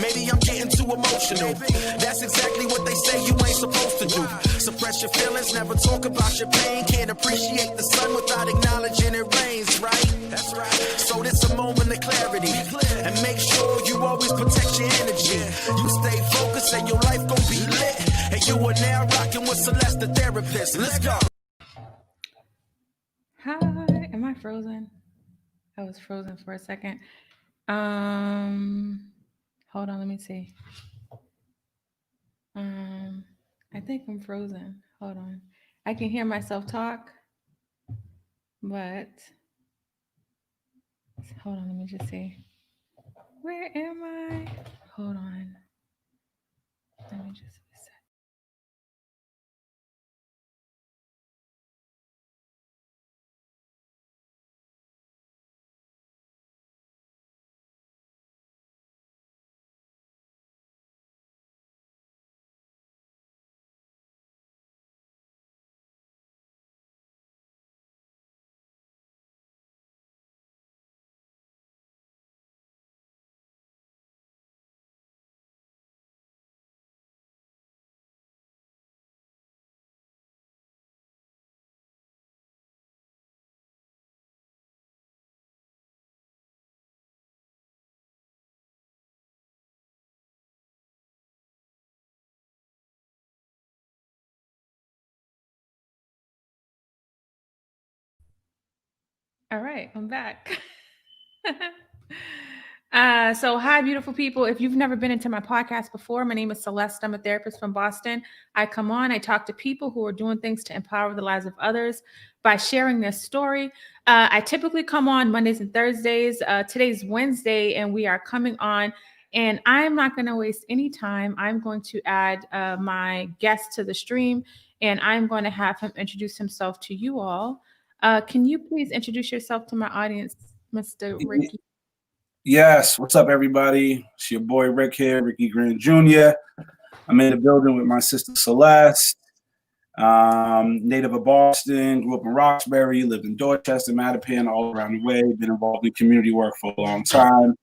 Maybe I'm getting too emotional. That's exactly what they say you ain't supposed to do. Suppress your feelings, never talk about your pain. Can't appreciate the sun without acknowledging it rains, right? That's right. So this a moment of clarity. And make sure you always protect your energy. You stay focused and your life gon' be lit. And you are now rocking with Celeste, the therapist. Let's go. Hi, am I frozen? I was frozen for a second. Hold on, let me see. I think I'm frozen. Hold on. I can hear myself talk, but hold on, let me just see. Where am I? Hold on. Let me just reset. All right, I'm back. So, hi, beautiful people. If you've never been into my podcast before, my name is Celeste. I'm a therapist from Boston. I come on, I talk to people who are doing things to empower the lives of others by sharing their story. I typically come on Mondays and Thursdays. Today's Wednesday, and we are coming on. And I'm not going to waste any time. I'm going to add my guest to the stream, and I'm going to have him introduce himself to you all. Can you please introduce yourself to my audience, Mr. Ricky? Yes. What's up, everybody? It's your boy Rick here, Ricky Grant Jr. I'm in the building with my sister Celeste. Native of Boston, grew up in Roxbury, lived in Dorchester, Mattapan, all around the way. Been involved in community work for a long time.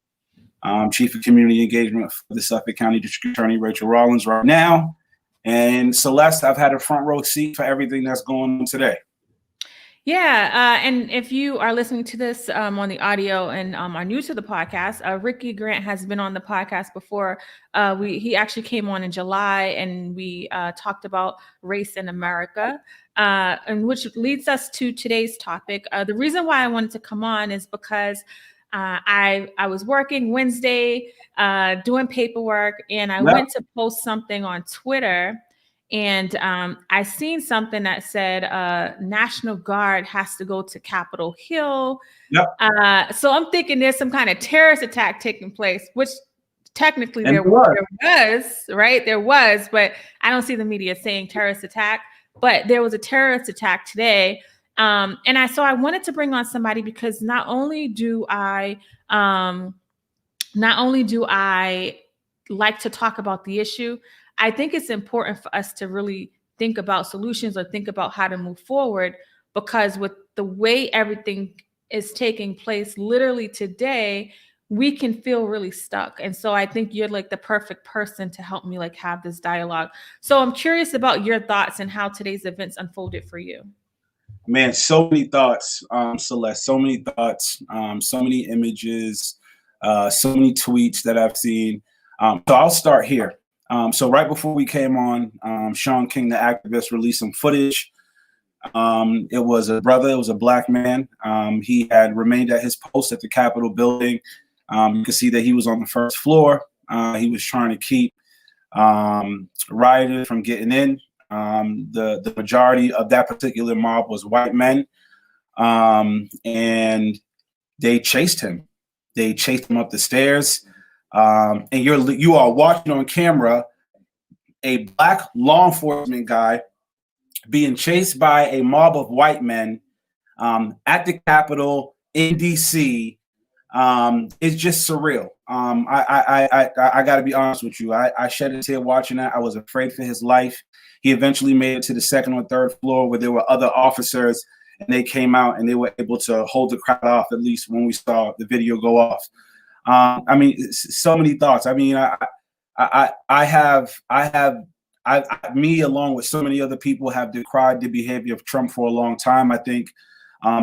Chief of Community Engagement for the Suffolk County District Attorney Rachel Rollins right now. And Celeste, I've had a front row seat for everything that's going on today. Yeah, and if you are listening to this on the audio and are new to the podcast, Ricky Grant has been on the podcast before. He actually came on in July, and we talked about race in America, and which leads us to today's topic. The reason why I wanted to come on is because I was working Wednesday, doing paperwork, and I went to post something on Twitter. And I seen something that said National Guard has to go to Capitol Hill. Yep. So I'm thinking there's some kind of terrorist attack taking place, which technically there was, right? There was, but I don't see the media saying terrorist attack. But there was a terrorist attack today. So I wanted to bring on somebody because not only do I like to talk about the issue, I think it's important for us to really think about solutions or think about how to move forward, because with the way everything is taking place literally today, we can feel really stuck. And so I think you're like the perfect person to help me like have this dialogue. So I'm curious about your thoughts and how today's events unfolded for you. Man, so many thoughts, Celeste, so many thoughts, so many images, so many tweets that I've seen. So I'll start here. So right before we came on, Sean King, the activist, released some footage. It was a black man. He had remained at his post at the Capitol building. You can see that he was on the first floor. He was trying to keep rioters from getting in. The majority of that particular mob was white men. And they chased him. They chased him up the stairs. And you are watching on camera a black law enforcement guy being chased by a mob of white men at the Capitol in DC. It's just surreal. I got to be honest with you. I shed a tear watching that. I was afraid for his life. He eventually made it to the second or third floor where there were other officers, and they came out and they were able to hold the crowd off, at least when we saw the video go off. I mean, so many thoughts. I mean, me along with so many other people have decried the behavior of Trump for a long time. I think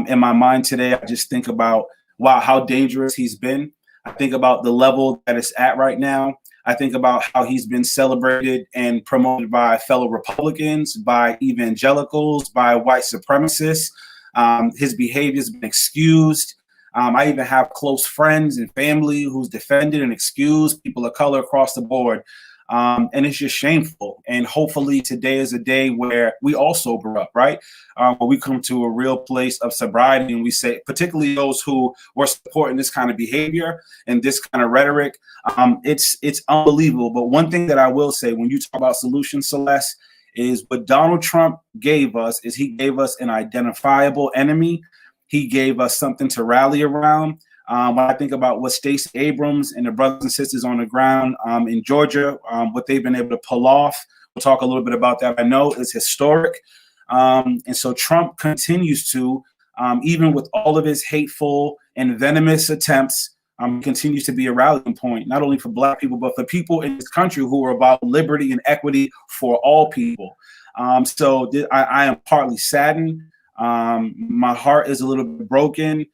in my mind today, I just think about, wow, how dangerous he's been. I think about the level that it's at right now. I think about how he's been celebrated and promoted by fellow Republicans, by evangelicals, by white supremacists. His behavior has been excused. I even have close friends and family who's defended and excused people of color across the board. And it's just shameful. And hopefully today is a day where we all sober up, right? Where we come to a real place of sobriety and we say, particularly those who were supporting this kind of behavior and this kind of rhetoric, it's unbelievable. But one thing that I will say when you talk about solutions, Celeste, is what Donald Trump gave us is he gave us an identifiable enemy. He gave us something to rally around. When I think about what Stacey Abrams and the brothers and sisters on the ground in Georgia, what they've been able to pull off, we'll talk a little bit about that. I know is historic. And so Trump continues to, even with all of his hateful and venomous attempts, continues to be a rallying point, not only for Black people, but for people in this country who are about liberty and equity for all people. I am partly saddened. My heart is a little bit broken.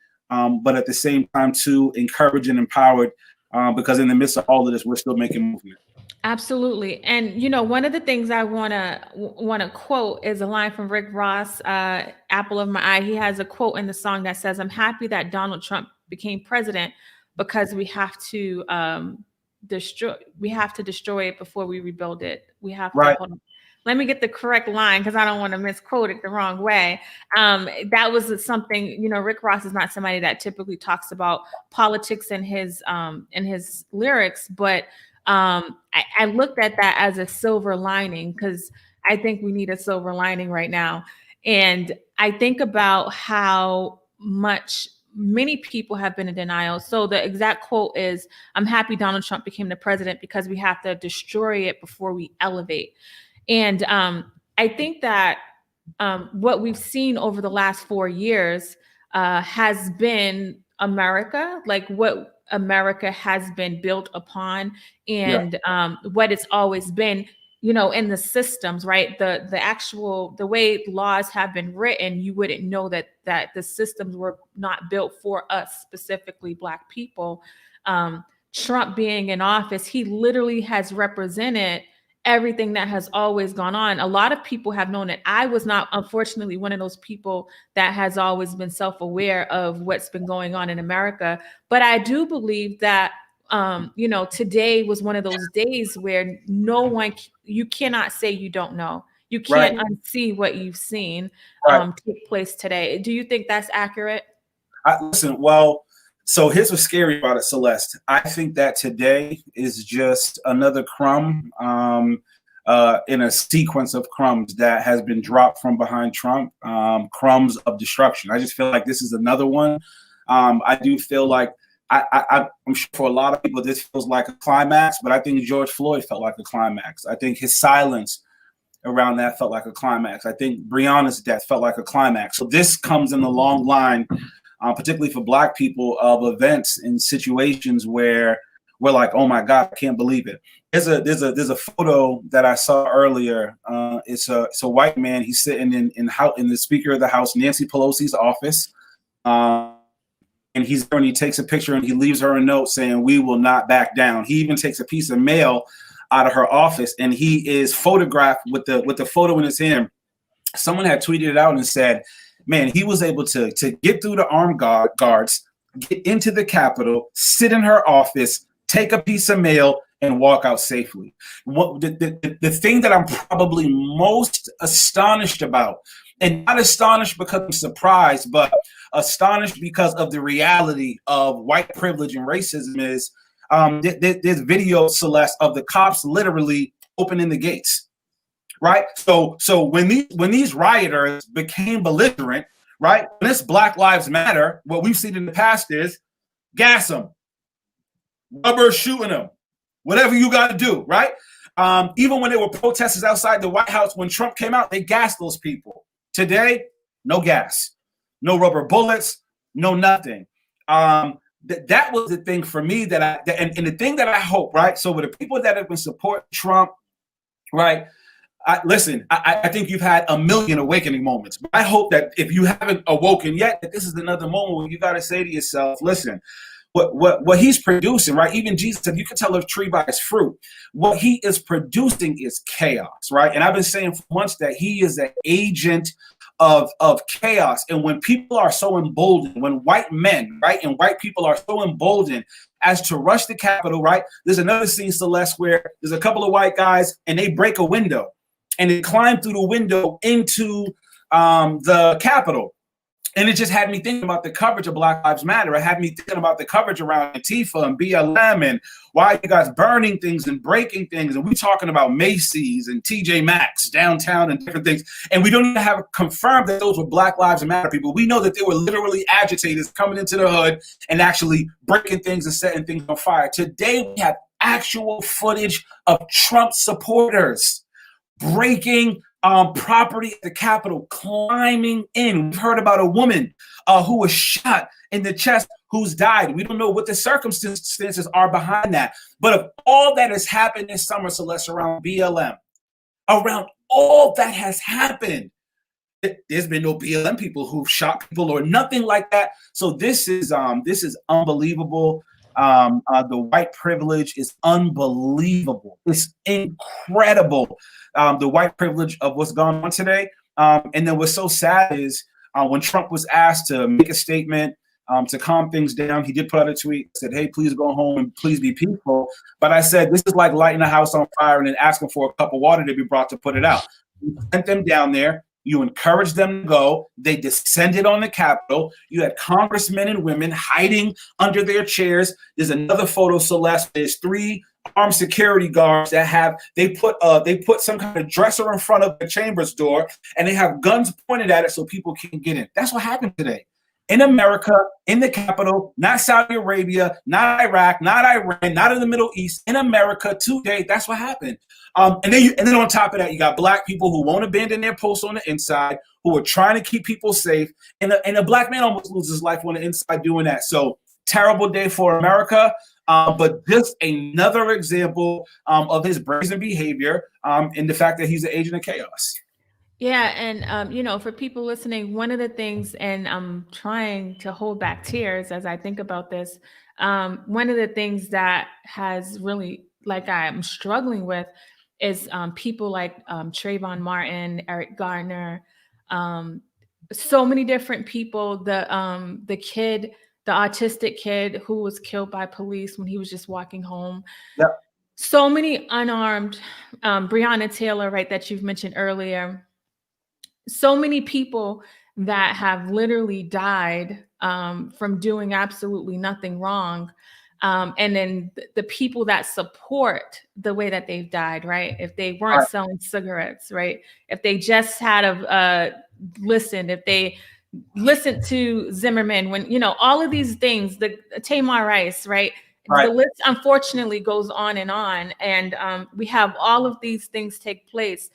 But at the same time, too, encouraged and empowered because in the midst of all of this, we're still making movement. Absolutely. And, one of the things I want to quote is a line from Rick Ross, Apple of My Eye. He has a quote in the song that says, "I'm happy that Donald Trump became president because we have to destroy it before we rebuild it. We have to hold on." Let me get the correct line because I don't want to misquote it the wrong way. That was something, Rick Ross is not somebody that typically talks about politics in his lyrics, but I looked at that as a silver lining because I think we need a silver lining right now. And I think about how much many people have been in denial. So the exact quote is, "I'm happy Donald Trump became the president because we have to destroy it before we elevate." And I think that what we've seen over the last 4 years has been America, like what America has been built upon and what it's always been, in the systems, right? The way laws have been written, you wouldn't know that the systems were not built for us, specifically Black people. Trump being in office, he literally has represented everything that has always gone on. A lot of people have known it. I was not, unfortunately, one of those people that has always been self-aware of what's been going on in America. But I do believe that, today was one of those days where you cannot say you don't know. You can't unsee what you've seen take place today. Do you think that's accurate? So here's what's scary about it, Celeste. I think that today is just another crumb in a sequence of crumbs that has been dropped from behind Trump, crumbs of destruction. I just feel like this is another one. I do feel like I'm sure for a lot of people this feels like a climax, but I think George Floyd felt like a climax. I think his silence around that felt like a climax. I think Breonna's death felt like a climax. So this comes in the long line, particularly for Black people, of events and situations where we're like, oh my God, I can't believe it. There's a photo that I saw earlier. It's a white man. He's sitting in the Speaker of the House, Nancy Pelosi's office. And he takes a picture and he leaves her a note saying, "We will not back down." He even takes a piece of mail out of her office and he is photographed with the photo in his hand. Someone had tweeted it out and said, man, he was able to get through the armed guards, get into the Capitol, sit in her office, take a piece of mail, and walk out safely. The thing that I'm probably most astonished about, and not astonished because I'm surprised, but astonished because of the reality of white privilege and racism is there's video, Celeste, of the cops literally opening the gates. Right. So when these rioters became belligerent, right, when this Black Lives Matter, what we've seen in the past is gas them, rubber shooting them, whatever you got to do. Right. Even when there were protesters outside the White House, when Trump came out, they gassed those people. Today, no gas, no rubber bullets, no nothing. that was the thing for me and the thing that I hope, right? So with the people that have been supporting Trump, right? I think you've had a million awakening moments. But I hope that if you haven't awoken yet, that this is another moment where you got to say to yourself, listen, what he's producing, right? Even Jesus said you can tell a tree by its fruit. What he is producing is chaos, right? And I've been saying for months that he is an agent of chaos. And when people are so emboldened, when white men, right, and white people are so emboldened as to rush the Capitol, right? There's another scene, Celeste, where there's a couple of white guys and they break a window and they climb through the window into the Capitol. And it just had me thinking about the coverage of Black Lives Matter. It had me thinking about the coverage around Antifa and BLM and why you guys burning things and breaking things. And we talking about Macy's and TJ Maxx downtown and different things. And we don't even have confirmed that those were Black Lives Matter people. We know that they were literally agitators coming into the hood and actually breaking things and setting things on fire. Today, we have actual footage of Trump supporters breaking property at the Capitol, climbing in. We've heard about a woman who was shot in the chest who's died. We don't know what the circumstances are behind that. But of all that has happened this summer, Celeste, around BLM, around all that has happened, there's been no BLM people who've shot people or nothing like that. So this is unbelievable. The white privilege is unbelievable. It's incredible. The white privilege of what's going on today. And then what's so sad is when Trump was asked to make a statement to calm things down, he did put out a tweet, said, hey, please go home and please be peaceful. But I said, this is like lighting a house on fire and then asking for a cup of water to be brought to put it out. You sent them down there. You encouraged them to go. They descended on the Capitol. You had congressmen and women hiding under their chairs. There's another photo, Celeste. There's 3 armed security guards that they put some kind of dresser in front of the chamber's door, and they have guns pointed at it so people can't get in. That's what happened today. In America, in the Capitol, not Saudi Arabia, not Iraq, not Iran, not in the Middle East, in America today, that's what happened. And then on top of that, you got Black people who won't abandon their posts on the inside, who are trying to keep people safe. And a Black man almost loses his life on the inside doing that. So terrible day for America. But just another example of his brazen behavior and the fact that he's an agent of chaos. Yeah, and for people listening, one of the things, and I'm trying to hold back tears as I think about this, one of the things that has really, like, I'm struggling with is people like Trayvon Martin, Eric Garner, so many different people. The autistic kid who was killed by police when he was just walking home. Yep. So many unarmed, Breonna Taylor, right, that you've mentioned earlier. So many people that have literally died from doing absolutely nothing wrong. And then the people that support the way that they've died, right? If they weren't selling cigarettes, right? If they just had listened, if they listened to Zimmerman, when, all of these things, the Tamar Rice, right? The list unfortunately goes on. And we have all of these things take place.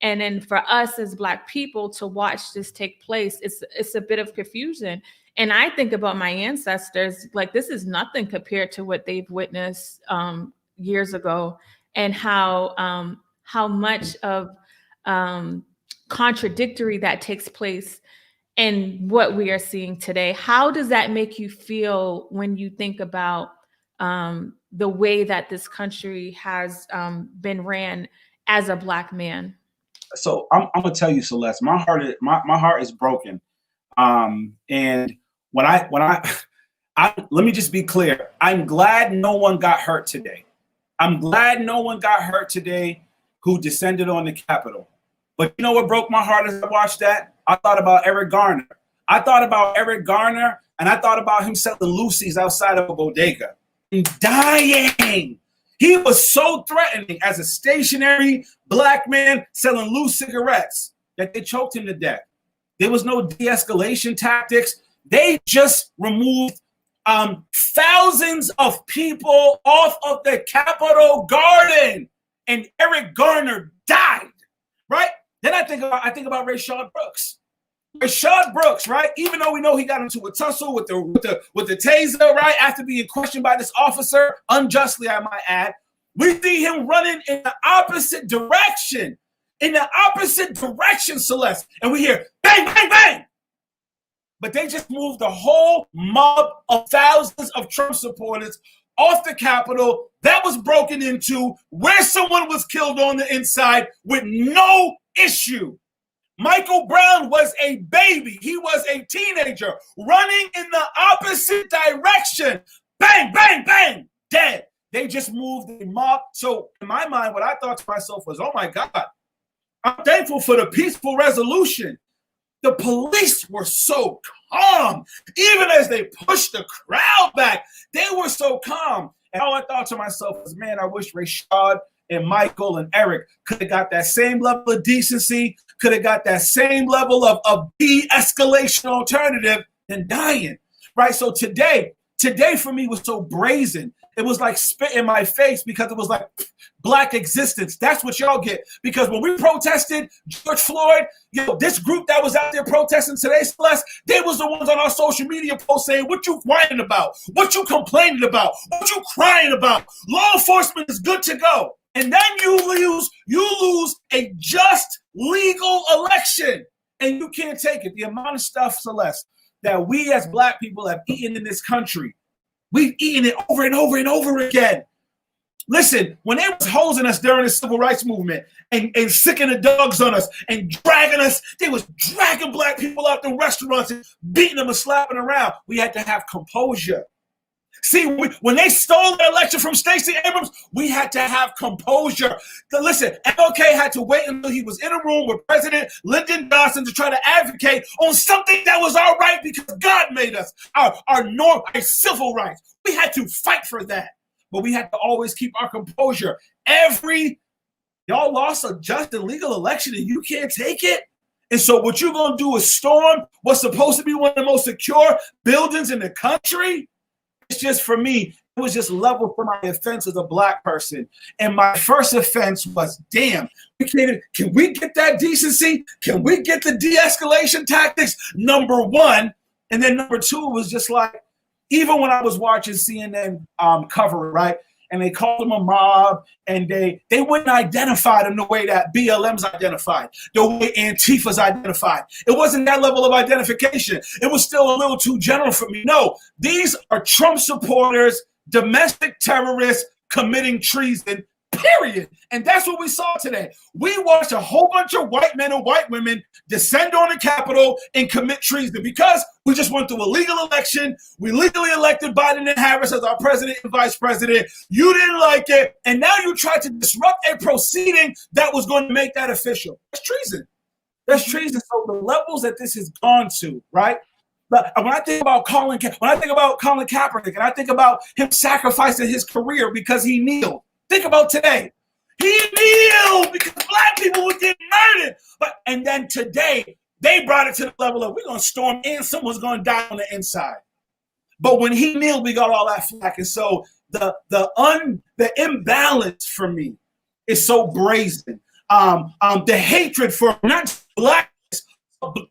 And then for us as Black people to watch this take place, it's a bit of confusion. And I think about my ancestors, like, this is nothing compared to what they've witnessed years ago, and how much of contradictory that takes place in what we are seeing today. How does that make you feel when you think about the way that this country has been ran as a Black man? So I'm gonna tell you, Celeste, my heart is broken. And when I let me just be clear. I'm glad no one got hurt today. I'm glad no one got hurt today who descended on the Capitol. But you know what broke my heart as I watched that? I thought about Eric Garner. And I thought about him selling Lucy's outside of a bodega and dying. He was so threatening as a stationary Black man selling loose cigarettes that they choked him to death. There was no de-escalation tactics. They just removed thousands of people off of the Capitol Garden, and Eric Garner died. Right? Then I think about Rayshard Brooks. Rashad Brooks, right? Even though we know he got into a tussle with the taser, right? After being questioned by this officer, unjustly, I might add, we see him running in the opposite direction. In the opposite direction, Celeste. And we hear bang, bang, bang. But they just moved the whole mob of thousands of Trump supporters off the Capitol that was broken into, where someone was killed on the inside with no issue. Michael Brown was a baby. He was a teenager running in the opposite direction. Bang, bang, bang, dead. They just moved the mob. So in my mind, what I thought to myself was, oh my God, I'm thankful for the peaceful resolution. The police were so calm. Even as they pushed the crowd back, they were so calm. And all I thought to myself was, man, I wish Rashad and Michael and Eric could have got that same level of decency, could have got that same level of de-escalation alternative than dying, right? So today for me was so brazen. It was like spit in my face because it was like Black existence. That's what y'all get. Because when we protested George Floyd, this group that was out there protesting today, Celeste, they was the ones on our social media posts saying, what you whining about? What you complaining about? What you crying about? Law enforcement is good to go. And then you lose a just legal election. And you can't take it. The amount of stuff, Celeste, that we as Black people have eaten in this country, we've eaten it over and over and over again. Listen, when they was hosing us during the civil rights movement and sicking the dogs on us and dragging us, they was dragging Black people out the restaurants and beating them and slapping around. We had to have composure. See, when they stole the election from Stacey Abrams, we had to have composure. Listen, MLK had to wait until he was in a room with President Lyndon Johnson to try to advocate on something that was our right because God made us, our civil rights. We had to fight for that, but we had to always keep our composure. Y'all lost a just and legal election and you can't take it? And so what you're going to do is storm what's supposed to be one of the most secure buildings in the country? It's just, for me, it was just level for my offense as a Black person. And my first offense was, damn, can we get that decency? Can we get the de-escalation tactics? Number one. And then number two was just like, even when I was watching CNN cover it, right? And they called them a mob, and they wouldn't identify them the way that BLM's identified, the way Antifa's identified. It wasn't that level of identification. It was still a little too general for me. No, these are Trump supporters, domestic terrorists committing treason, period. And that's what we saw today. We watched a whole bunch of white men and white women descend on the Capitol and commit treason because we just went through a legal election. We legally elected Biden and Harris as our president and vice president. You didn't like it. And now you tried to disrupt a proceeding that was going to make that official. That's treason. That's treason. So the levels that this has gone to, right? But when I think about Colin Kaepernick, and I think about him sacrificing his career because he kneeled. Think about today. He kneeled because Black people were getting murdered. And then today, they brought it to the level of, we're going to storm in, someone's going to die on the inside. But when he kneeled, we got all that flack. And so the imbalance for me is so brazen. The hatred for not just Black,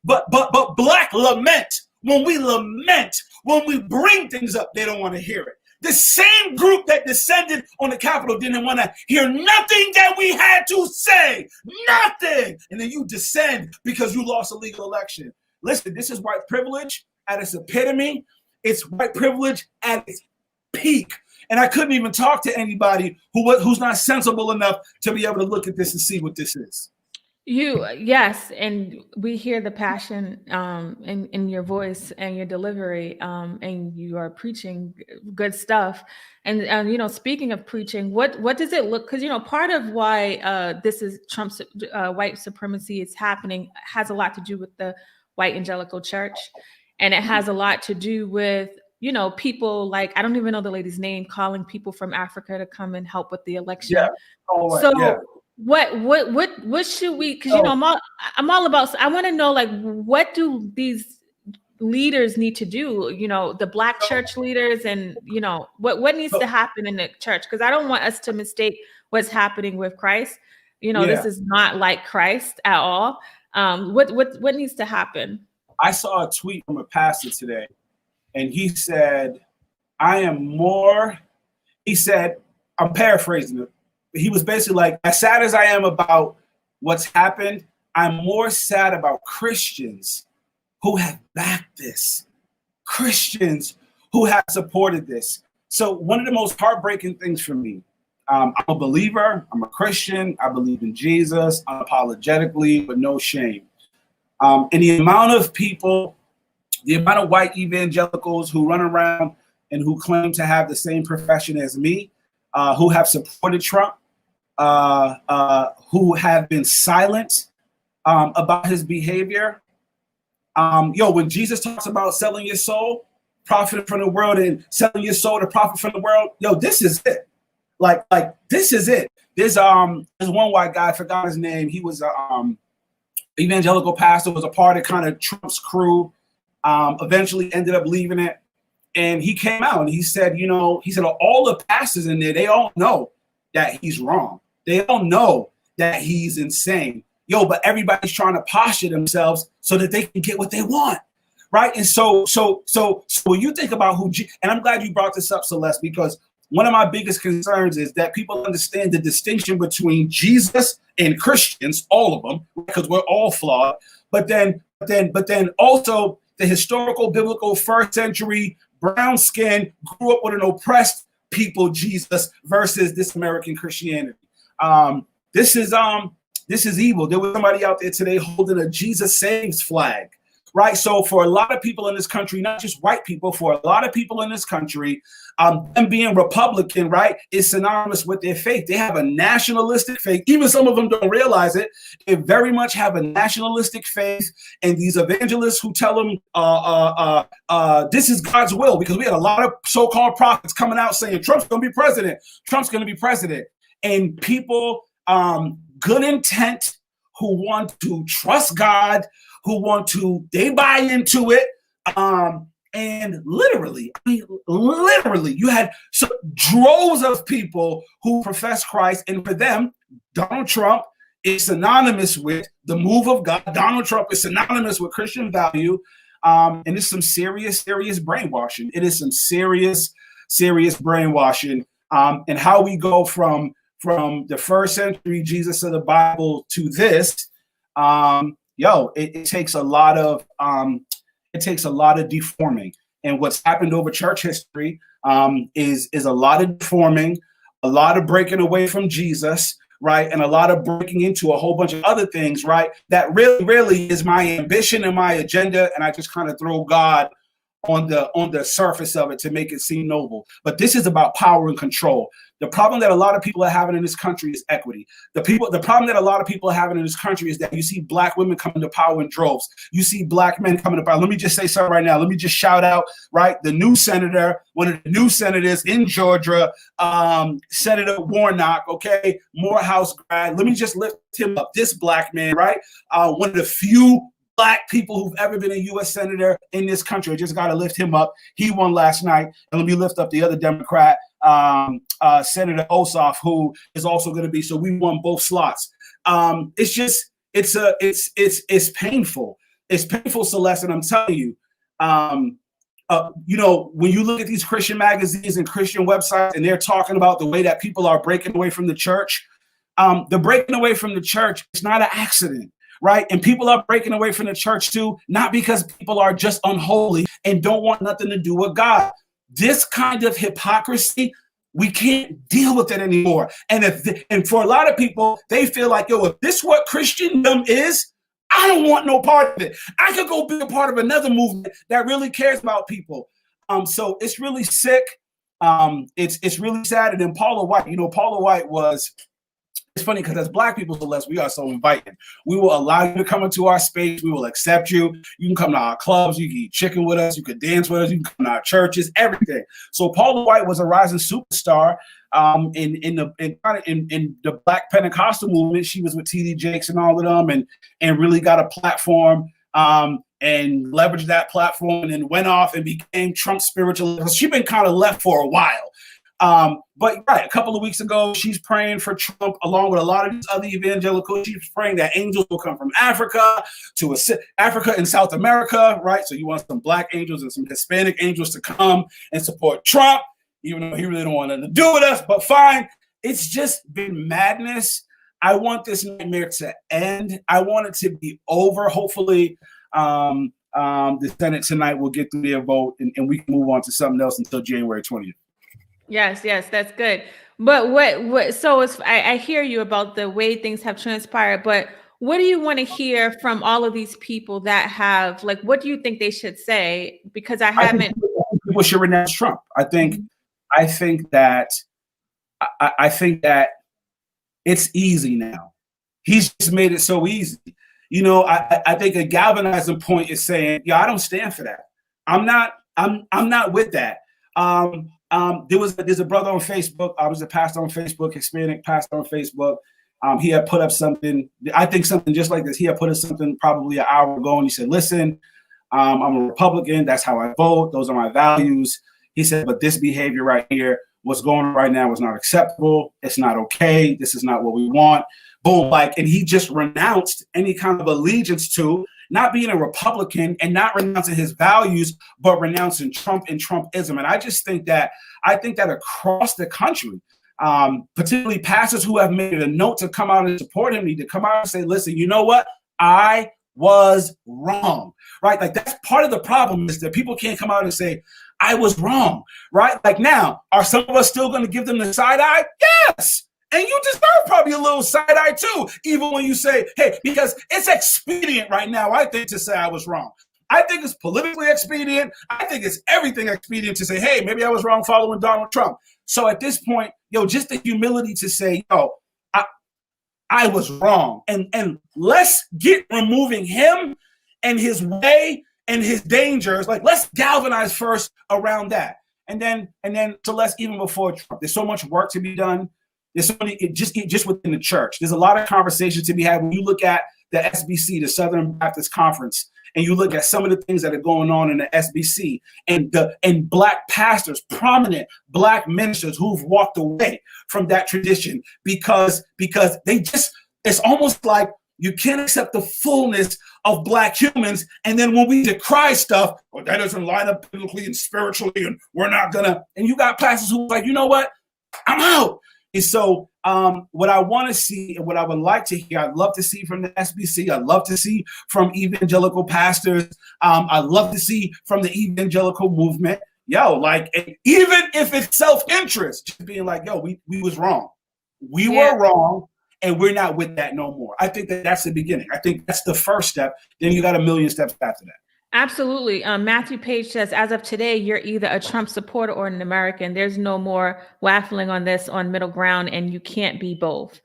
but Black lament. When we lament, when we bring things up, they don't want to hear it. The same group that descended on the Capitol didn't want to hear nothing that we had to say. Nothing. And then you descend because you lost a legal election. Listen, this is white privilege at its epitome. It's white privilege at its peak. And I couldn't even talk to anybody who's not sensible enough to be able to look at this and see what this is. Yes, and we hear the passion in your voice and your delivery, and you are preaching good stuff. And speaking of preaching, what does it look? Because part of why this is Trump's white supremacy is happening has a lot to do with the white evangelical church, and it has a lot to do with people like, I don't even know the lady's name, calling people from Africa to come and help with the election. Yeah. What should we? Because I'm all about. I want to know, like, what do these leaders need to do? The Black church leaders, and what needs to happen in the church? Because I don't want us to mistake what's happening with Christ. This is not like Christ at all. What needs to happen? I saw a tweet from a pastor today, and he said, I am more, he said, I'm paraphrasing it, but he was basically like, as sad as I am about what's happened, I'm more sad about Christians who have backed this, Christians who have supported this. So one of the most heartbreaking things for me, I'm a believer, I'm a Christian, I believe in Jesus, unapologetically, with no shame. And the amount of people, the amount of white evangelicals who run around and who claim to have the same profession as me, who have supported Trump, who have been silent about his behavior. When Jesus talks about selling your soul, profit from the world, and selling your soul to profit from the world, this is it. Like this is it. There's one white guy, I forgot his name. He was evangelical pastor, was a part of kind of Trump's crew, eventually ended up leaving it. And he came out and he said, all the pastors in there, they all know that he's wrong. They all know that he's insane. But everybody's trying to posture themselves so that they can get what they want. Right. And so when you think about and I'm glad you brought this up, Celeste, because one of my biggest concerns is that people understand the distinction between Jesus and Christians, all of them, because we're all flawed. But then also the historical, biblical, first century, brown skin, grew up with an oppressed people, Jesus, versus this American Christianity. This is evil. There was somebody out there today holding a Jesus Saves flag. Right. So for a lot of people in this country, not just white people, for a lot of people in this country, them being Republican, right, is synonymous with their faith. They have a nationalistic faith. Even some of them don't realize it. They very much have a nationalistic faith. And these evangelists who tell them this is God's will, because we had a lot of so-called prophets coming out saying Trump's going to be president. Trump's going to be president. And people, good intent, who want to trust God, who want to, they buy into it. And literally, you had droves of people who profess Christ. And for them, Donald Trump is synonymous with the move of God. Donald Trump is synonymous with Christian value. And it's some serious brainwashing. It is some serious brainwashing. And how we go from the first century Jesus of the Bible to this, it takes a lot of deforming. And what's happened over church history is a lot of deforming, a lot of breaking away from Jesus, right, and a lot of breaking into a whole bunch of other things, right, that really is my ambition and my agenda, and I just kind of throw God on the surface of it to make it seem noble. But this is about power and control. The problem that a lot of people are having in this country is equity. The problem that a lot of people are having in this country is that you see black women coming to power in droves. You see black men coming to power. Let me just say something right now. Let me just shout out, right, the new senator, one of the new senators in Georgia, Senator Warnock, okay, Morehouse grad. Let me just lift him up. This black man, right, one of the few black people who've ever been a U.S. senator in this country. I just got to lift him up. He won last night. And let me lift up the other Democrat, Senator Ossoff, who is also going to be. So we won both slots. It's painful. It's painful, Celeste, and I'm telling you, when you look at these Christian magazines and Christian websites, and they're talking about the way that people are breaking away from the church, the breaking away from the church is not an accident. Right. And people are breaking away from the church, too, not because people are just unholy and don't want nothing to do with God. This kind of hypocrisy, we can't deal with it anymore. And for a lot of people, they feel like, if this is what Christendom is, I don't want no part of it. I could go be a part of another movement that really cares about people. So it's really sick. It's really sad. And then Paula White was. It's funny because as black people, Celeste, we are so inviting. We will allow you to come into our space. We will accept you. You can come to our clubs. You can eat chicken with us. You can dance with us. You can come to our churches. Everything. So Paula White was a rising superstar in the Black Pentecostal movement. She was with T.D. Jakes and all of them, and really got a platform and leveraged that platform, and then went off and became Trump's spiritual. She's been kind of left for a while. But right, a couple of weeks ago, she's praying for Trump along with a lot of these other evangelicals. She's praying that angels will come from Africa to Africa and South America, right? So you want some black angels and some Hispanic angels to come and support Trump, even though he really don't want nothing to do with us, but fine. It's just been madness. I want this nightmare to end. I want it to be over. Hopefully, the Senate tonight will get through their vote and we can move on to something else until January 20th. Yes, that's good. But what so it's, I hear you about the way things have transpired, but what do you want to hear from all of these people that have, like, what do you think they should say? Because I think people should renounce Trump. I think that it's easy now. He's just made it so easy. You know, I think a galvanizing point is saying, I don't stand for that. I'm not with that. There's a brother on Facebook. I was a pastor on Facebook, Hispanic pastor on Facebook. He had put up something, I think something just like this. He had put up something probably an hour ago, and he said, listen, I'm a Republican. That's how I vote. Those are my values. He said, but this behavior right here, what's going on right now is not acceptable. It's not okay. This is not what we want. Boom, and he just renounced any kind of allegiance to not being a Republican and not renouncing his values, but renouncing Trump and Trumpism. And I think that across the country, particularly pastors who have made it a note to come out and support him, need to come out and say, listen, you know what? I was wrong, right? Like, that's part of the problem, is that people can't come out and say, I was wrong, right? Like, now, are some of us still going to give them the side eye? Yes. And you deserve probably a little side eye too, even when you say, hey, because it's expedient right now, I think, to say I was wrong. I think it's politically expedient. I think it's everything expedient to say, hey, maybe I was wrong following Donald Trump. So at this point, just the humility to say, I was wrong. And let's get removing him and his way and his dangers. Like, let's galvanize first around that. And then so let's, even before Trump, there's so much work to be done. There's so many, just within the church. There's a lot of conversations to be had when you look at the SBC, the Southern Baptist Conference, and you look at some of the things that are going on in the SBC and black pastors, prominent black ministers who've walked away from that tradition because they just, it's almost like you can't accept the fullness of black humans. And then when we decry stuff, that doesn't line up biblically and spiritually, and we're not gonna, and you got pastors who are like, you know what? I'm out. And so what I want to see and what I would like to hear, I'd love to see from the SBC. I'd love to see from evangelical pastors. I'd love to see from the evangelical movement. Like, even if it's self-interest, just being like, we was wrong. We were wrong, and we're not with that no more. I think that's the beginning. I think that's the first step. Then you got a million steps after that. Absolutely. Matthew Page says, as of today, you're either a Trump supporter or an American. There's no more waffling on this, on middle ground, and you can't be both.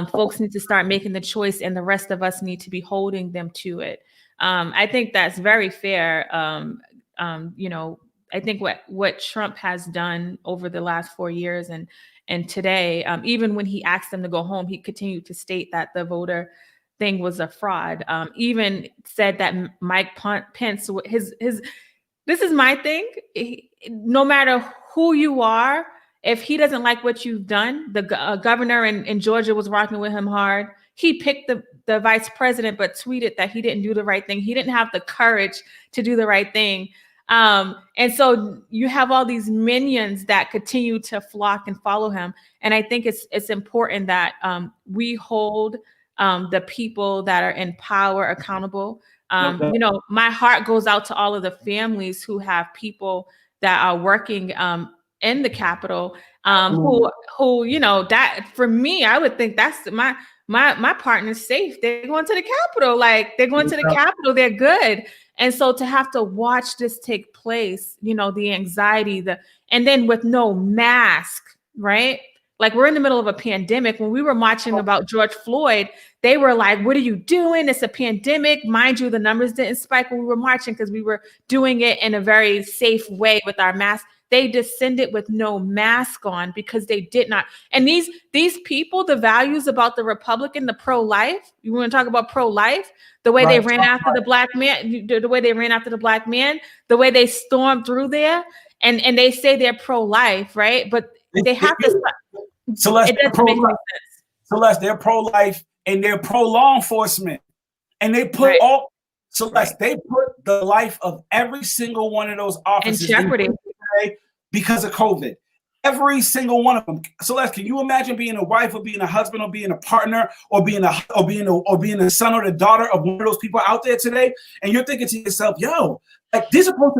Folks need to start making the choice, and the rest of us need to be holding them to it. I think that's very fair. I think what Trump has done over the last 4 years and today, even when he asked them to go home, he continued to state that the voter thing was a fraud. Even said that Mike Pence, this is my thing. No matter who you are, if he doesn't like what you've done, the governor in Georgia was rocking with him hard. He picked the vice president, but tweeted that he didn't do the right thing. He didn't have the courage to do the right thing. And so you have all these minions that continue to flock and follow him. And I think it's important that we hold the people that are in power accountable. My heart goes out to all of the families who have people that are working in the Capitol, who that, for me, I would think that's my partner's safe. They're going to the Capitol, they're good. And so to have to watch this take place, the anxiety, and then with no mask, right? Like, we're in the middle of a pandemic. When we were marching about George Floyd, they were like, what are you doing? It's a pandemic. Mind you, the numbers didn't spike when we were marching because we were doing it in a very safe way with our masks. They descended with no mask on because they did not. And these people, the values about the Republican, the pro-life, you want to talk about pro-life, the way they ran after the black man, the way they ran after the black man, the way they stormed through there, and they say they're pro-life, right? But they have to stop. Celeste, It doesn't make any sense. Celeste, they're pro-life and they're pro-law enforcement. And they put Celeste, they put the life of every single one of those officers in jeopardy because of COVID. Every single one of them. Celeste, can you imagine being a wife or being a husband or being a partner or being the son or the daughter of one of those people out there today? And you're thinking to yourself, yo, like these are supposed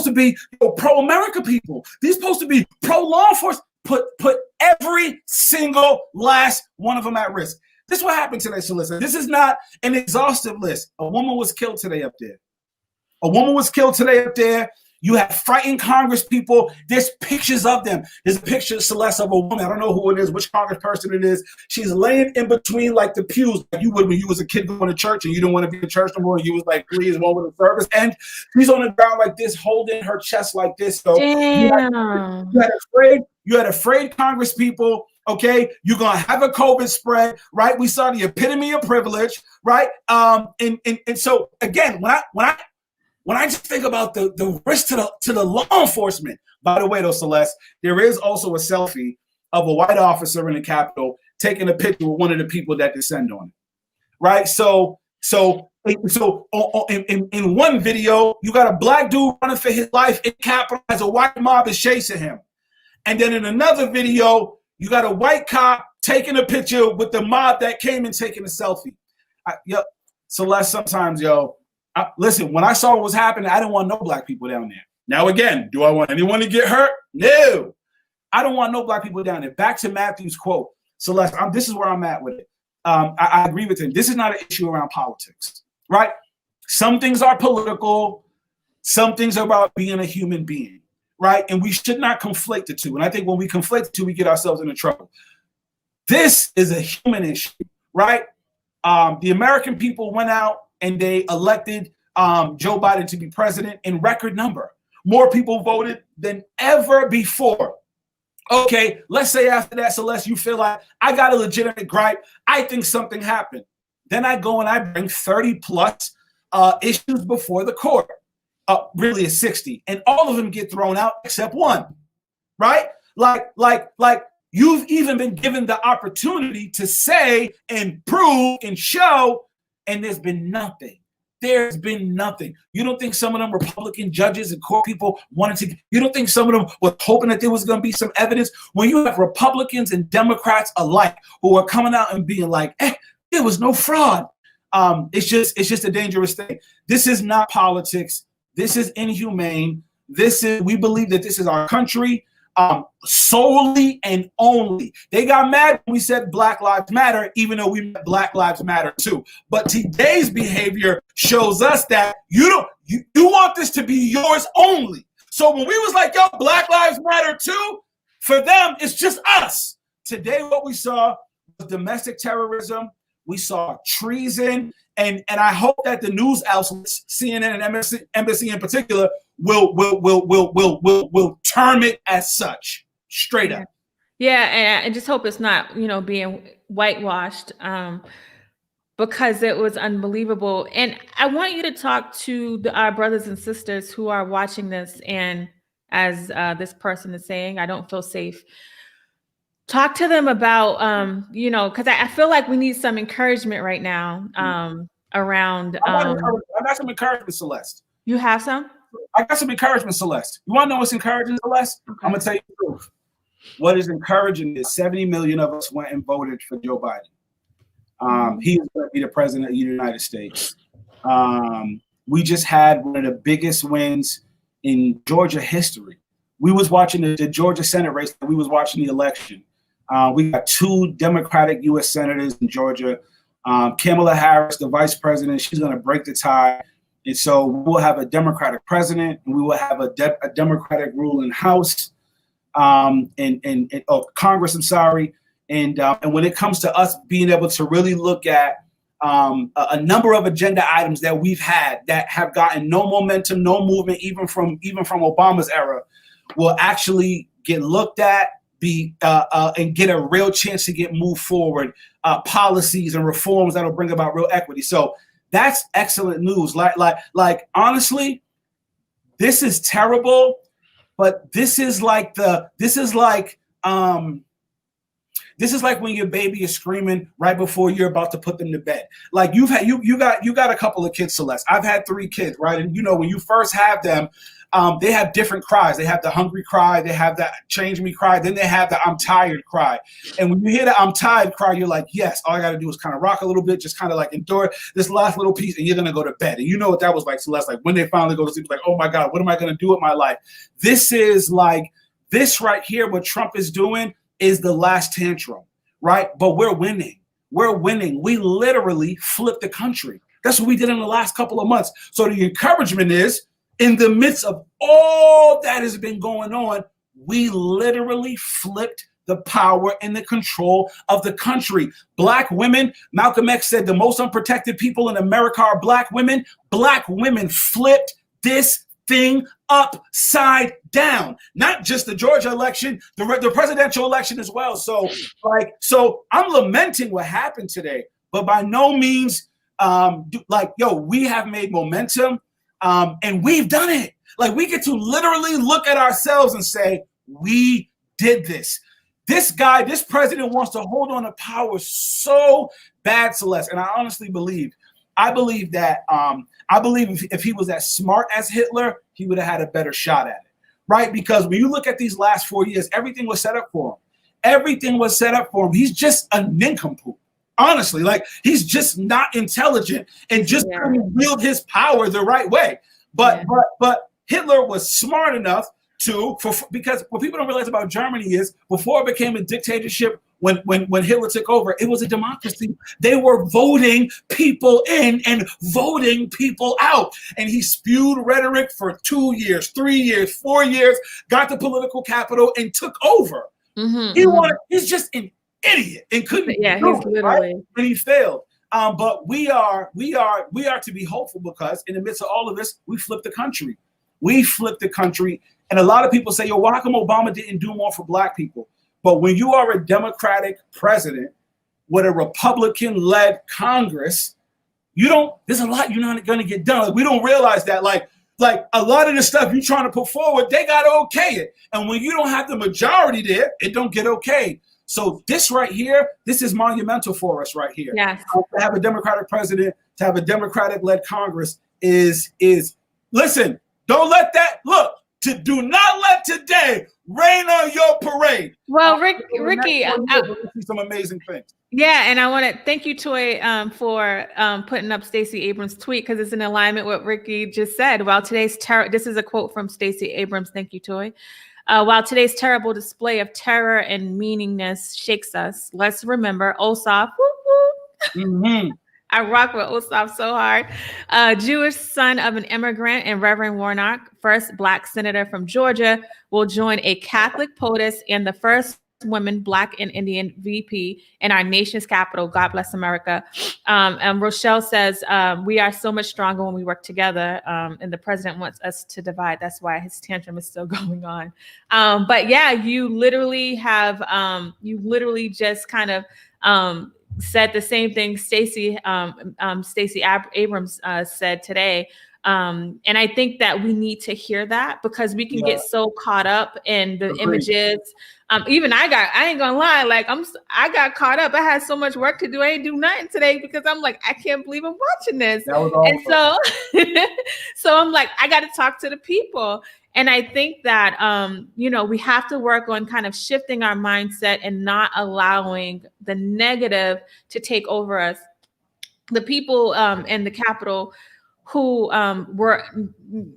to be pro-America people. These are supposed to be pro-law enforcement. Put every single last one of them at risk. This is what happened today, Celeste. This is not an exhaustive list. A woman was killed today up there. You have frightened Congress people. There's pictures of them. There's a picture, Celeste, of a woman. I don't know who it is, which Congress person it is. She's laying in between like the pews, like you would when you was a kid going to church and you didn't want to be in church no more. And you was like, please, one with the service. And she's on the ground like this, holding her chest like this. So you had afraid Congress people. Okay, you're gonna have a COVID spread, right? We saw the epitome of privilege, right? And so again, when I just think about the risk to the law enforcement. By the way, though, Celeste, there is also a selfie of a white officer in the Capitol taking a picture with one of the people that descend on it, right? So in one video, you got a black dude running for his life in Capitol as a white mob is chasing him, and then in another video, you got a white cop taking a picture with the mob that came and taking a selfie. Celeste, sometimes, listen, when I saw what was happening, I didn't want no black people down there. Now, again, do I want anyone to get hurt? No. I don't want no black people down there. Back to Matthew's quote. Celeste, this is where I'm at with it. I agree with him. This is not an issue around politics, right? Some things are political. Some things are about being a human being, right? And we should not conflate the two. And I think when we conflate the two, we get ourselves into trouble. This is a human issue, right? The American people went out and they elected Joe Biden to be president in record number. More people voted than ever before. Okay, let's say after that, Celeste, you feel like I got a legitimate gripe. I think something happened. Then I go and I bring 30 plus issues before the court. Really it's 60. And all of them get thrown out except one, right? Like you've even been given the opportunity to say and prove and show, and there's been nothing. There's been nothing. You don't think some of them Republican judges and court people you don't think some of them were hoping that there was going to be some evidence? When you have Republicans and Democrats alike who are coming out and being like, there was no fraud. It's just a dangerous thing. This is not politics. This is inhumane. We believe that this is our country. Solely and only. They got mad when we said Black Lives Matter, even though we meant Black Lives Matter too. But today's behavior shows us that you want this to be yours only. So when we was like, yo, Black Lives Matter too, for them, it's just us. Today, what we saw was domestic terrorism. We saw treason. And I hope that the news outlets, CNN and MSNBC in particular, will term it as such, straight up. Yeah, and I just hope it's not, being whitewashed, because it was unbelievable. And I want you to talk to our brothers and sisters who are watching this, and as this person is saying, I don't feel safe. Talk to them about, because I feel like we need some encouragement right now around. I got some encouragement, Celeste. You have some? I got some encouragement, Celeste. You want to know what's encouraging, Celeste? Okay. I'm going to tell you the truth. What is encouraging is 70 million of us went and voted for Joe Biden. He is going to be the president of the United States. We just had one of the biggest wins in Georgia history. We was watching the Georgia Senate race. We was watching the election. We got 2 Democratic U.S. senators in Georgia. Kamala Harris, the vice president, she's going to break the tie. And so we'll have a Democratic president, and we will have a Democratic ruling House and Congress. I'm sorry. And when it comes to us being able to really look at a number of agenda items that we've had that have gotten no momentum, no movement, even from Obama's era, will actually get looked at, and get a real chance to get moved forward, policies and reforms that will bring about real equity. So that's excellent news. Like honestly, this is terrible, but this is like This is like when your baby is screaming right before you're about to put them to bed. Like you got a couple of kids, Celeste. I've had 3 kids, right? And when you first have them, they have different cries. They have the hungry cry, they have the change me cry, then they have the I'm tired cry. And when you hear the I'm tired cry, you're like, yes, all I got to do is kind of rock a little bit, just kind of like endure this last little piece, and you're gonna go to bed. And you know what that was like, Celeste. Like when they finally go to sleep, like, oh my God, what am I gonna do with my life? This is like this right here. What Trump is doing is the last tantrum, right? But we're winning. We're winning. We literally flipped the country. That's what we did in the last couple of months. So the encouragement is, in the midst of all that has been going on, we literally flipped the power and the control of the country. Black women, Malcolm X said the most unprotected people in America are black women. Black women flipped this thing upside down. Not just the Georgia election, the presidential election as well. So I'm lamenting what happened today, but by no means, we have made momentum, and we've done it. Like we get to literally look at ourselves and say, we did this. This president wants to hold on to power so bad, Celeste. And I honestly believe that if he was as smart as Hitler, he would have had a better shot at it, right? Because when you look at these last 4 years, everything was set up for him. Everything was set up for him. He's just a nincompoop. Honestly, like he's just not intelligent and just couldn't wield his power the right way. But Hitler was smart enough because what people don't realize about Germany is before it became a dictatorship, when Hitler took over, it was a democracy. They were voting people in and voting people out. And he spewed rhetoric for 2 years, 3 years, 4 years, got the political capital and took over. He's just an idiot and couldn't. Yeah, he's literally. Right? And he failed. But we are to be hopeful because in the midst of all of this, we flipped the country. We flipped the country. And a lot of people say, yo, why come Obama didn't do more for black people? But when you are a Democratic president with a Republican-led Congress, there's a lot you're not going to get done. Like, we don't realize that. Like a lot of the stuff you're trying to put forward, they got to okay it. And when you don't have the majority there, it don't get okay. So this right here, this is monumental for us right here. Yes. To have a Democratic president, to have a Democratic-led Congress is listen, don't let that look. Do not let today rain on your parade. Well, Ricky, we'll see some amazing things. Yeah, and I want to thank you, Toy, for putting up Stacey Abrams' tweet because it's in alignment with what Ricky just said. While today's this is a quote from Stacey Abrams. Thank you, Toy. While today's terrible display of terror and meaningless shakes us, let's remember Ossoff. Mm-hmm. I rock with Ossoff so hard. Jewish son of an immigrant and Reverend Warnock, first Black senator from Georgia, will join a Catholic POTUS and the first woman, Black and Indian VP in our nation's capital. God bless America. And Rochelle says, we are so much stronger when we work together. And the president wants us to divide. That's why his tantrum is still going on. But yeah, you literally just kind of said the same thing Stacey Abrams said today. And I think that we need to hear that because we can get so caught up in the images. Even I ain't gonna lie, like I got caught up. I had so much work to do. I didn't do nothing today because I'm like, I can't believe I'm watching this. And so I'm like, I got to talk to the people. And I think that, we have to work on kind of shifting our mindset and not allowing the negative to take over us. The people in the Capitol who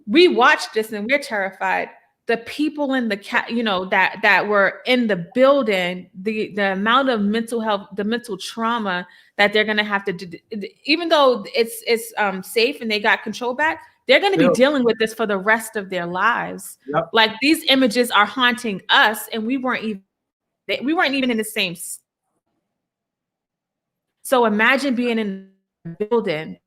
we watched this and we're terrified. The people in that were in the building, the amount of mental health, the mental trauma that they're going to have to do, even though it's safe and they got control back, they're going to be dealing with this for the rest of their lives. Yep. Like these images are haunting us, and we weren't even in the same. So imagine being in a building.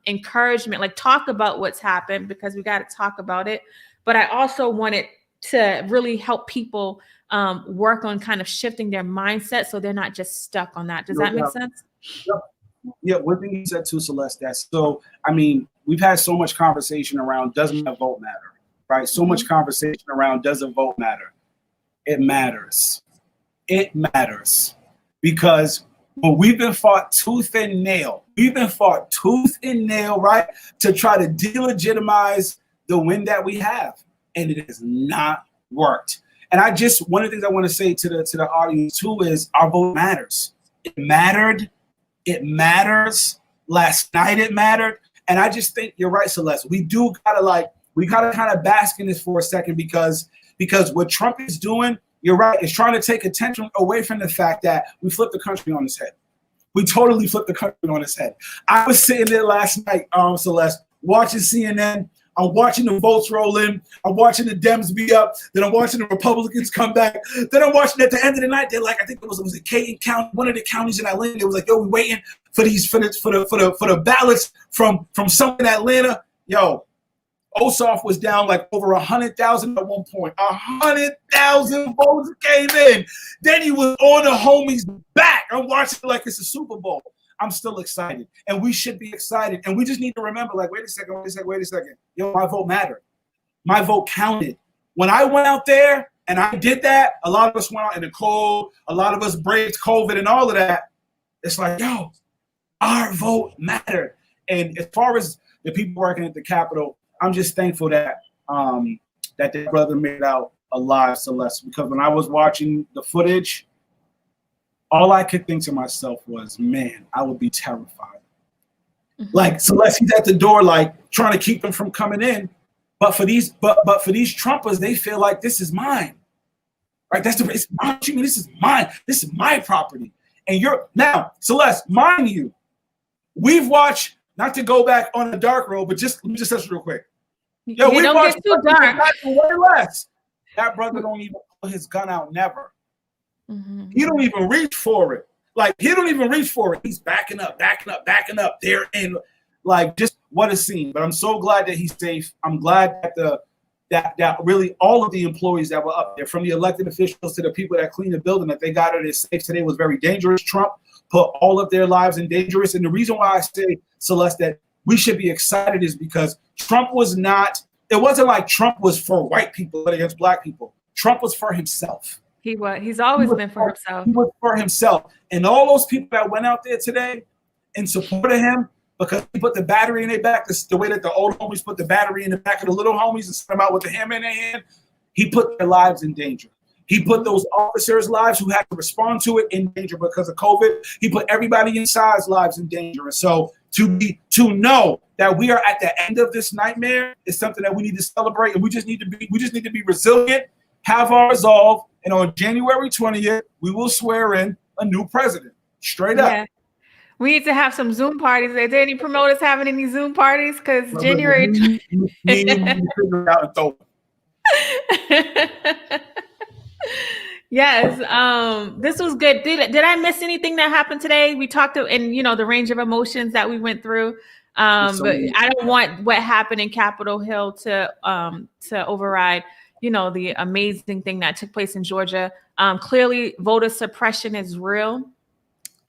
Encouragement, like talk about what's happened because we got to talk about it. But I also wanted to really help people work on kind of shifting their mindset so they're not just stuck on that. Does that make sense? Yeah, one thing you said too, Celeste, we've had so much conversation around doesn't a vote matter, right? So much conversation around does a vote matter. it matters. It matters because when we've been fought tooth and nail, right, to try to delegitimize the win that we have, and it has not worked. And one of the things I want to say to the audience too is our vote matters. It mattered. It matters. Last night it mattered. And I just think you're right, Celeste. We gotta kind of bask in this for a second because what Trump is doing, you're right, is trying to take attention away from the fact that we flipped the country on its head. We totally flipped the country on its head. I was sitting there last night, Celeste, watching CNN. I'm watching the votes roll in. I'm watching the Dems be up. Then I'm watching the Republicans come back. Then I'm watching at the end of the night. They're like, I think it was Caton County, one of the counties in Atlanta. It was like, yo, we waiting for the ballots from someone in Atlanta. Yo, Ossoff was down like over 100,000 at one point. 100,000 votes came in. Then he was on the homies' back. I'm watching it like it's a Super Bowl. I'm still excited, and we should be excited. And we just need to remember, like, wait a second. Yo, my vote mattered. My vote counted. When I went out there and I did that, a lot of us went out in the cold. A lot of us braved COVID and all of that. It's like, yo, our vote mattered. And as far as the people working at the Capitol, I'm just thankful that their brother made it out alive, Celeste, because when I was watching the footage, all I could think to myself was, man, I would be terrified. Mm-hmm. Like, Celeste, he's at the door, like, trying to keep them from coming in. But for these Trumpers, they feel like this is mine. Right? It's mine. You mean this is mine. This is my property. And now, Celeste, mind you, we've watched, not to go back on the dark road, but let me just say this real quick. Yo, we don't get too dark. Way less. That brother don't even pull his gun out, never. Mm-hmm. He don't even reach for it. Like, he don't even reach for it. He's backing up. There, and like, just what a scene. But I'm so glad that he's safe. I'm glad that really all of the employees that were up there, from the elected officials to the people that cleaned the building, that they got it safe today was very dangerous. Trump put all of their lives in dangerous. And the reason why I say, Celeste, that we should be excited is because Trump was not. It wasn't like Trump was for white people but against black people. Trump was for himself. He's always been for himself. He was for himself. And all those people that went out there today in support of him, because he put the battery in their back, the way that the old homies put the battery in the back of the little homies and sent them out with the hammer in their hand, he put their lives in danger. He put those officers' lives who had to respond to it in danger because of COVID. He put everybody inside's lives in danger. And so to know that we are at the end of this nightmare is something that we need to celebrate. And we just need to be resilient, have our resolve. And on January 20th, we will swear in a new president. Straight up. Yeah. We need to have some Zoom parties. Are there any promoters having any Zoom parties? Because January. Yes. This was good. Did I miss anything that happened today? We talked and the range of emotions that we went through. But I don't want what happened in Capitol Hill to override the amazing thing that took place in Georgia. Clearly, voter suppression is real.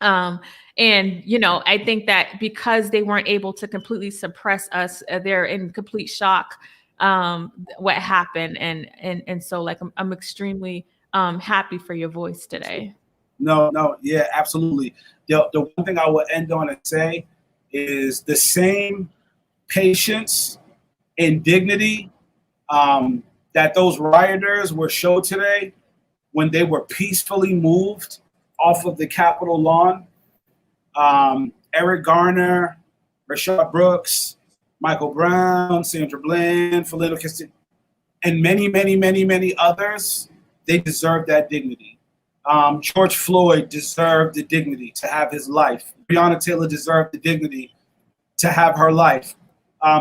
And, I think that because they weren't able to completely suppress us, they're in complete shock what happened. And so, like, I'm extremely happy for your voice today. No. Yeah, absolutely. The one thing I will end on and say is the same patience and dignity that those rioters were showed today when they were peacefully moved off of the Capitol lawn. Eric Garner, Rashad Brooks, Michael Brown, Sandra Bland, Philando Castile, and many, many, many, many others, they deserve that dignity. George Floyd deserved the dignity to have his life. Breonna Taylor deserved the dignity to have her life.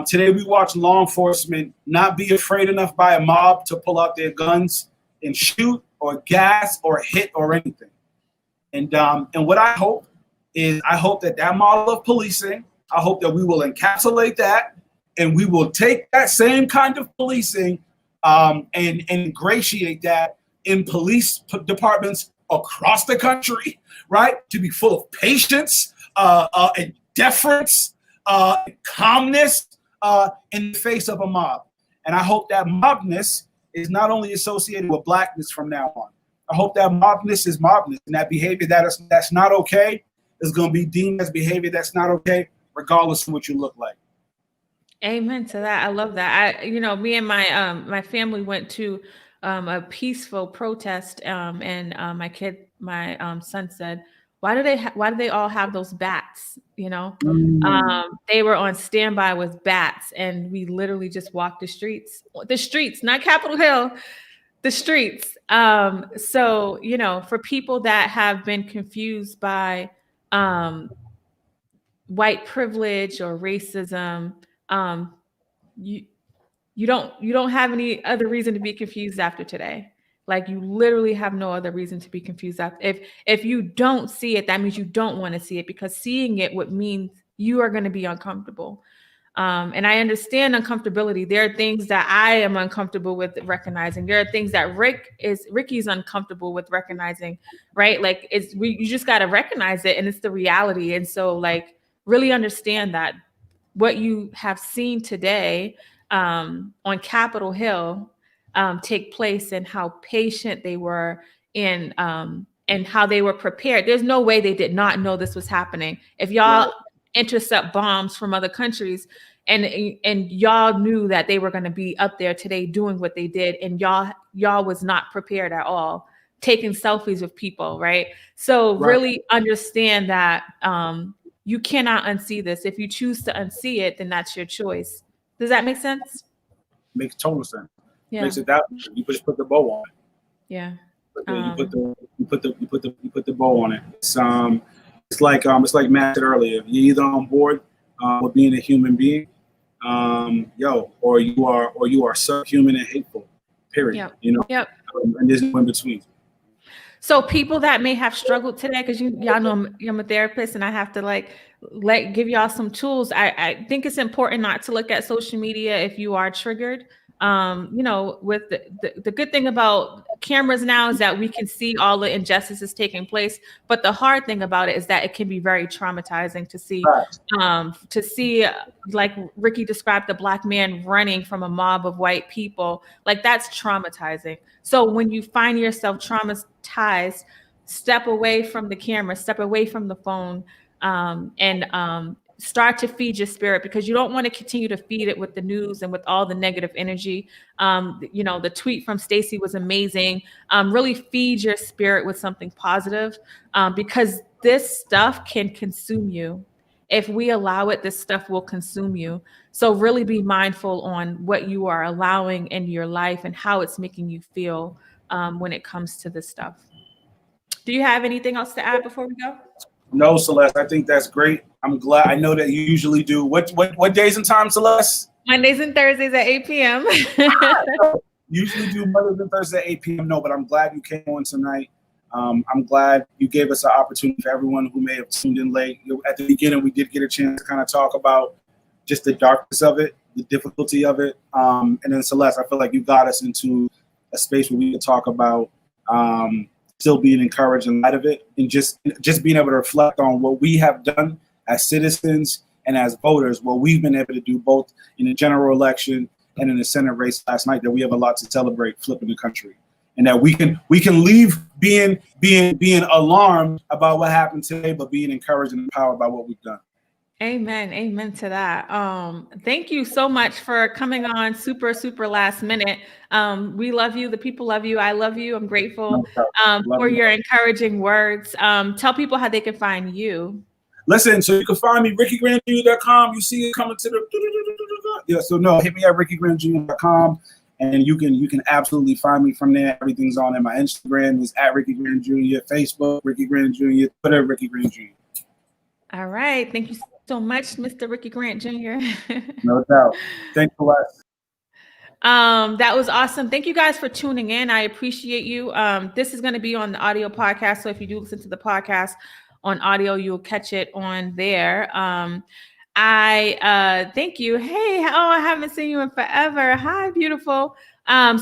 Today we watched law enforcement not be afraid enough by a mob to pull out their guns and shoot or gas or hit or anything. And what I hope is that model of policing, I hope that we will encapsulate that and we will take that same kind of policing and ingratiate that in police departments across the country, right? To be full of patience and deference, calmness in the face of a mob. And I hope that mobness is not only associated with blackness from now on. I hope that mobness is mobness, and that behavior that's not okay is going to be deemed as behavior that's not okay, regardless of what you look like. Amen to that. I love that. Me and my family went to a peaceful protest, and my son said, "Why do they all have those bats?" They were on standby with bats, and we literally just walked the streets, not Capitol Hill, the streets. So for people that have been confused by white privilege or racism, you you don't have any other reason to be confused after today. Like, you literally have no other reason to be confused after. If you don't see it, that means you don't want to see it, because seeing it would mean you are going to be uncomfortable. And I understand uncomfortability. There are things that I am uncomfortable with recognizing. There are things that Ricky's uncomfortable with recognizing, right? Like, you just got to recognize it, and it's the reality. And so, like, really understand that what you have seen today on Capitol Hill take place, and how patient they were in and how they were prepared. There's no way they did not know this was happening. If y'all intercept bombs from other countries, and y'all knew that they were going to be up there today doing what they did, and y'all was not prepared at all, taking selfies with people, right? So really understand that you cannot unsee this. If you choose to unsee it, then that's your choice. Does that make sense? Makes total sense. Yeah. Makes it that you just put the bow on it. Yeah. You put the bow on it. It's like Matt said earlier. You're either on board with being a human being, or you are subhuman and hateful. Period. Yep. And there's no in between. So people that may have struggled today, because y'all know I'm a therapist, and I have to give y'all some tools. I think it's important not to look at social media if you are triggered. With the good thing about cameras now is that we can see all the injustices taking place. But the hard thing about it is that it can be very traumatizing to see, like Ricky described, the Black man running from a mob of white people. Like, that's traumatizing. So when you find yourself traumatized, step away from the camera, step away from the phone, and start to feed your spirit, because you don't want to continue to feed it with the news and with all the negative energy. The tweet from Stacy was amazing. Really feed your spirit with something positive, because this stuff can consume you. If we allow it, this stuff will consume you. So really be mindful on what you are allowing in your life and how it's making you feel when it comes to this stuff. Do you have anything else to add before we go? No, Celeste, I think that's great. I'm glad. I know that you usually do. What days and times, Celeste? Mondays and Thursdays at 8 p.m. Usually do Mondays and Thursdays at 8 p.m. No, but I'm glad you came on tonight. I'm glad you gave us an opportunity for everyone who may have tuned in late. At the beginning, we did get a chance to kind of talk about just the darkness of it, the difficulty of it. And then, Celeste, I feel like you got us into a space where we could talk about still being encouraged in light of it, and just being able to reflect on what we have done as citizens and as voters, what we've been able to do both in the general election and in the Senate race last night, that we have a lot to celebrate flipping the country. And that we can leave being alarmed about what happened today, but being encouraged and empowered by what we've done. Amen to that. Thank you so much for coming on super last minute. We love you. The people love you. I love you. I'm grateful for your encouraging words. Tell people how they can find you. Listen, so you can find me, RickyGrandJr.com. You see it coming to the hit me at RickyGrandJr.com. And you can absolutely find me from there. Everything's on there. My Instagram is at Ricky Grant Jr., Facebook, Ricky Grant Jr., Twitter, Ricky Grant Jr. All right. Thank you so much, Mr. Ricky Grant Jr. No doubt. Thanks a lot. That was awesome. Thank you guys for tuning in. I appreciate you. This is going to be on the audio podcast. So if you do listen to the podcast on audio, you'll catch it on there. I thank you. Hey, I haven't seen you in forever. Hi, beautiful.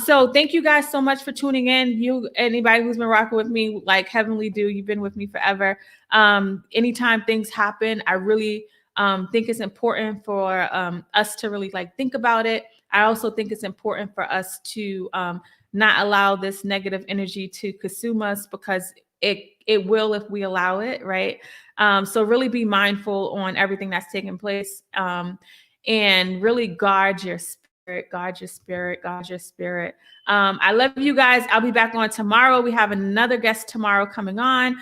So thank you guys so much for tuning in. Anybody who's been rocking with me, like Heavenly Dew, you've been with me forever. Anytime things happen, I really think it's important for us to really think about it. I also think it's important for us to not allow this negative energy to consume us, because it will if we allow it, right? So really be mindful on everything that's taking place, and really guard your spirit, guard your spirit, guard your spirit. I love you guys. I'll be back on tomorrow. We have another guest tomorrow coming on.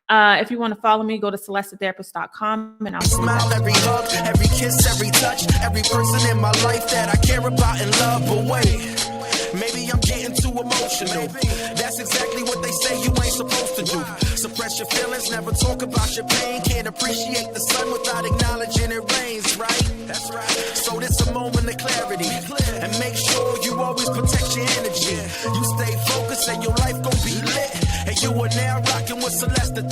If you want to follow me, go to celestetherapist.com, and I'll Smile, every hug, every kiss, every touch, every person in my life that I care about and love. But wait, maybe I'm getting too emotional. That's exactly what they say you ain't supposed to do. Suppress your feelings, never talk about your pain. Can't appreciate the sun without acknowledging it rains, right? That's right. So this a moment of clarity, and make sure you always protect your energy. You stay focused and your life gon' be lit. And you are now rocking with Celeste Therapist.